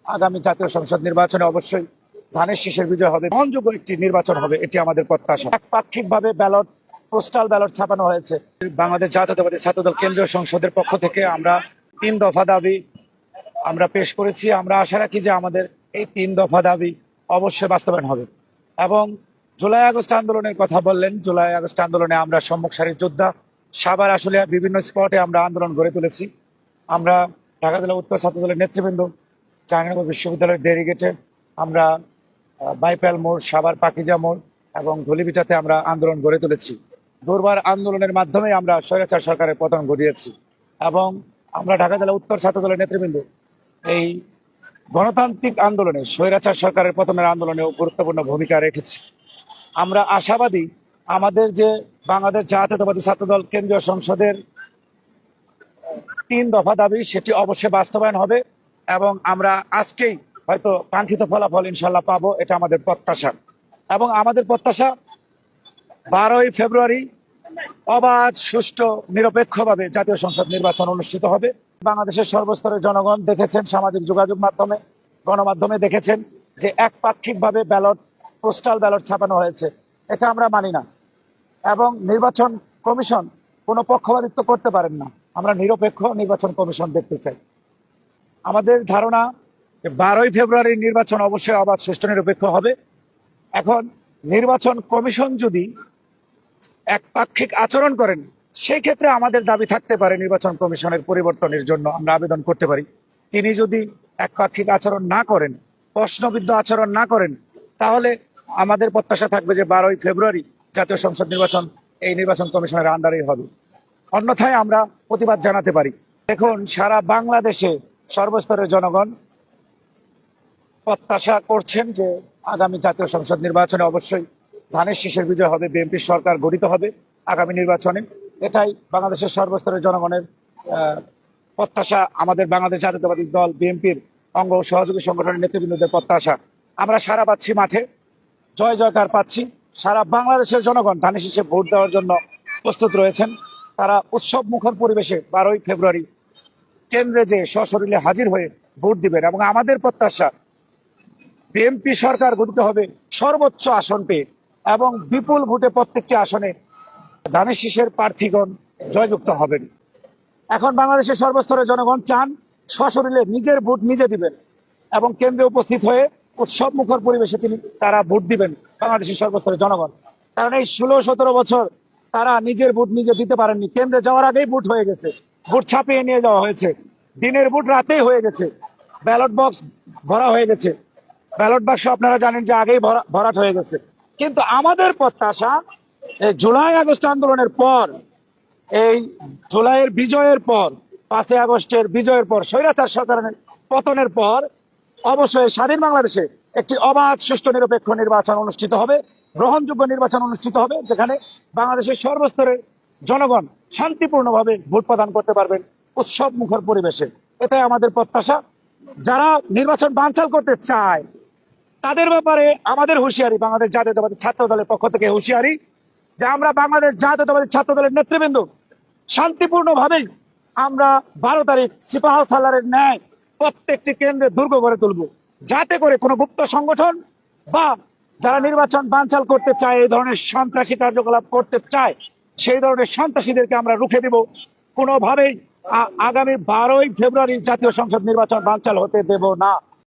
আগামী জাতীয় সংসদ নির্বাচনে অবশ্যই ধানের শীষের বিজয় হবে, গ্রহণযোগ্য একটি নির্বাচন হবে, এটি আমাদের প্রত্যাশা। একপাক্ষিকভাবে ব্যালট, পোস্টাল ব্যালট ছাপানো হয়েছে। বাংলাদেশ জাতীয়তাবাদী ছাত্রদল কেন্দ্রীয় সংসদের পক্ষ থেকে আমরা 3 দফা দাবি আমরা পেশ করেছি। আমরা আশা রাখি যে আমাদের এই 3 দফা দাবি অবশ্যই বাস্তবায়ন হবে। এবং জুলাই আগস্ট আন্দোলনের কথা বললেন, জুলাই আগস্ট আন্দোলনে আমরা সম্মুখ সারির যোদ্ধা। সাভার আসলে বিভিন্ন স্পটে আমরা আন্দোলন গড়ে তুলেছি। আমরা ঢাকা জেলা উত্তর ছাত্র দলের নেতৃবৃন্দ জাহাঙ্গীরনগর বিশ্ববিদ্যালয়ের ডেরিগেটে আমরা বাইপাল মোড়, সাভার পাকিজা মোড় এবং ধলিবিটাতে আমরা আন্দোলন গড়ে তুলেছি। দুর্বার আন্দোলনের মাধ্যমে আমরা স্বৈরাচার সরকারের পতন ঘটিয়েছি। এবং আমরা ঢাকা জেলা উত্তর ছাত্র দলের নেতৃবৃন্দ এই গণতান্ত্রিক আন্দোলনে, স্বৈরাচার সরকারের পতনের আন্দোলনেও গুরুত্বপূর্ণ ভূমিকা রেখেছি। আমরা আশাবাদী আমাদের যে বাংলাদেশ জাতীয়তাবাদী ছাত্রদল কেন্দ্রীয় সংসদের 3 দফা দাবি সেটি অবশ্যই বাস্তবায়ন হবে এবং আমরা আজকেই হয়তো কাঙ্ক্ষিত ফলাফল ইনশাল্লাহ পাবো, এটা আমাদের প্রত্যাশা। এবং আমাদের প্রত্যাশা 12ই ফেব্রুয়ারি অবাধ, সুষ্ঠু, নিরপেক্ষভাবে জাতীয় সংসদ নির্বাচন অনুষ্ঠিত হবে। বাংলাদেশের সর্বস্তরের জনগণ দেখেছেন, সামাজিক যোগাযোগ মাধ্যমে, গণমাধ্যমে দেখেছেন যে একপাক্ষিকভাবে ব্যালট, পোস্টাল ব্যালট ছাপানো হয়েছে। এটা আমরা মানি না। এবং নির্বাচন কমিশন কোনো পক্ষপাতিত্ব করতে পারেন না। আমরা নিরপেক্ষ নির্বাচন কমিশন দেখতে চাই। আমাদের ধারণা 12ই ফেব্রুয়ারির নির্বাচন অবশ্যই অবাধ, সুষ্ঠু, নিরপেক্ষ হবে। এখন নির্বাচন কমিশন যদি একপাক্ষিক আচরণ করেন, সেই ক্ষেত্রে আমাদের দাবি থাকতে পারে নির্বাচন কমিশনের পরিবর্তনের জন্য আমরা আবেদন করতে পারি। তিনি যদি একপাক্ষিক আচরণ না করেন, প্রশ্নবিদ্ধ আচরণ না করেন, তাহলে আমাদের প্রত্যাশা থাকবে যে 12ই ফেব্রুয়ারি জাতীয় সংসদ নির্বাচন এই নির্বাচন কমিশনের আন্ডারেই হবে। অন্যথায় আমরা প্রতিবাদ জানাতে পারি। দেখুন, সারা বাংলাদেশে সর্বস্তরের জনগণ প্রত্যাশা করছেন যে আগামী জাতীয় সংসদ নির্বাচনে অবশ্যই ধানের শীষের বিজয় হবে, বিএনপির সরকার গঠিত হবে আগামী নির্বাচনে। এটাই বাংলাদেশের সর্বস্তরের জনগণের প্রত্যাশা। আমাদের বাংলাদেশ জাতীয়তাবাদী দল বিএনপির অঙ্গ ও সহযোগী সংগঠনের নেতৃবৃন্দদের প্রত্যাশা। আমরা সারা পাচ্ছি মাঠে, জয় জয়কার পাচ্ছি। সারা বাংলাদেশের জনগণ ধানের শীষে ভোট দেওয়ার জন্য প্রস্তুত রয়েছেন। তারা উৎসব মুখর পরিবেশে 12ই ফেব্রুয়ারি কেন্দ্রে যে সশরীরে হাজির হয়ে ভোট দিবেন। এবং আমাদের প্রত্যাশা বিএনপি সরকার গঠিত হবে সর্বোচ্চ আসন পেয়ে এবং বিপুল ভোটে প্রত্যেকটি আসনে ধানের শীষের প্রার্থীগণ জয়যুক্ত হবেন। এখন বাংলাদেশের সর্বস্তরের জনগণ চান সশরীরে নিজের ভোট নিজে দিবেন এবং কেন্দ্রে উপস্থিত হয়ে উৎসব মুখর পরিবেশে তারা ভোট দিবেন বাংলাদেশের সর্বস্তরের জনগণ। কারণ এই 16-17 বছর তারা নিজের ভোট নিজে দিতে পারেননি। কেন্দ্রে যাওয়ার আগেই ভোট হয়ে গেছে, ভোট ছাপিয়ে নিয়ে যাওয়া হয়েছে, দিনের ভোট রাতেই হয়ে গেছে, ব্যালট বক্স ভরা হয়ে গেছে, ব্যালট বাক্স আপনারা জানেন যে আগেই ভরাট হয়ে গেছে। কিন্তু আমাদের প্রত্যাশা এই জুলাই আগস্ট আন্দোলনের পর, এই জুলাইয়ের বিজয়ের পর, 5ই আগস্টের বিজয়ের পর, স্বৈরাচার সরকারের পতনের পর অবশ্যই স্বাধীন বাংলাদেশে একটি অবাধ, সুষ্ঠু, নিরপেক্ষ নির্বাচন অনুষ্ঠিত হবে, গ্রহণযোগ্য নির্বাচন অনুষ্ঠিত হবে, যেখানে বাংলাদেশের সর্বস্তরের জনগণ শান্তিপূর্ণভাবে ভোট প্রদান করতে পারবেন উৎসব মুখর পরিবেশে। এটাই আমাদের প্রত্যাশা। যারা নির্বাচন বানচাল করতে চায় তাদের ব্যাপারে আমাদের হুঁশিয়ারি, বাংলাদেশ জাতীয়তাবাদী ছাত্র দলের পক্ষ থেকে হুঁশিয়ারি যে আমরা বাংলাদেশ জাতীয়তাবাদী ছাত্র দলের নেতৃবৃন্দ শান্তিপূর্ণভাবেই আমরা 12 তারিখ সিপাহ সালারের ন্যায় প্রত্যেকটি কেন্দ্রে দুর্গ গড়ে তুলব, যাতে করে কোনো গুপ্ত সংগঠন বা যারা নির্বাচন বানচাল করতে চায়, এই ধরনের সন্ত্রাসী কার্যকলাপ করতে চায়, সেই ধরনের সন্ত্রাসীদেরকে আমরা রুখে দেব। কোনোভাবেই আগামী 12ই ফেব্রুয়ারি জাতীয় সংসদ নির্বাচন বানচাল হতে দেব না।